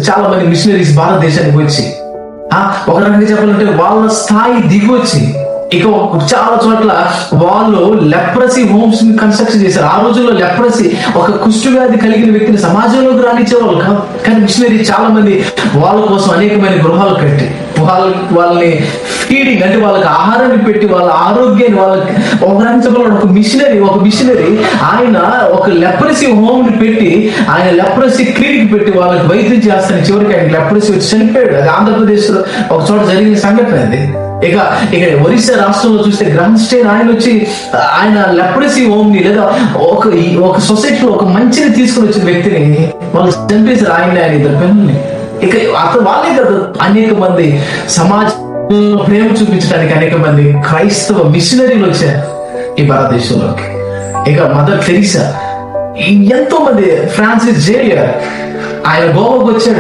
చాలా మంది మిషనరీస్ భారతదేశానికి వచ్చి ఒక రకంగా చెప్పాలంటే వాళ్ళ స్థాయి దిగొచ్చి ఇక చాలా చోట్ల వాళ్ళు లెప్రసీ హోమ్స్ ని కన్స్ట్రక్షన్ చేశారు. ఆ రోజుల్లో లెప్రసీ ఒక కుష్ఠవ్యాధి కలిగిన వ్యక్తిని సమాజంలోకి రానిచ్చేవాళ్ళు కాదు. కానీ మిషనరీ చాలా మంది వాళ్ళ కోసం అనేకమైన గృహాలు కట్టి వాళ్ళని ఫీడింగ్ అంటే వాళ్ళకి ఆహారాన్ని పెట్టి వాళ్ళ ఆరోగ్యాన్ని వాళ్ళకి ఒక మిషనరీ ఆయన ఒక లెప్రసీ హోమ్ ని పెట్టి ఆయన లెప్రసీ క్లినిక్ పెట్టి వాళ్ళకి వైద్యం చేస్తాను. చివరికి ఆయన లెప్రసీ వచ్చి చనిపోయాడు. అది ఆంధ్రప్రదేశ్ లో ఒక చోట జరిగిన సంఘటన అది. ఇక ఒరిస్సా రాష్ట్రంలో చూస్తే గ్రాండ్స్టైన్ ఆయన లెప్రసీ హోమ్ ని లేదా ఒక సొసైటీలో ఒక మంచిని తీసుకుని వచ్చిన వ్యక్తిని వాళ్ళు చంపేశారు. ఆయన ఇద్దరు పిల్లల్ని. ఇక అతను వాళ్ళే కదా అనేక మంది సమాజంలో ప్రేమ చూపించడానికి అనేక మంది క్రైస్తవ మిషనరీలు వచ్చారు ఈ భారతదేశంలోకి. ఇక మదర్ తెరీసా, ఎంతో మంది, ఫ్రాన్సిస్ జేవియర్ ఆయన గోవాకు వచ్చాడు.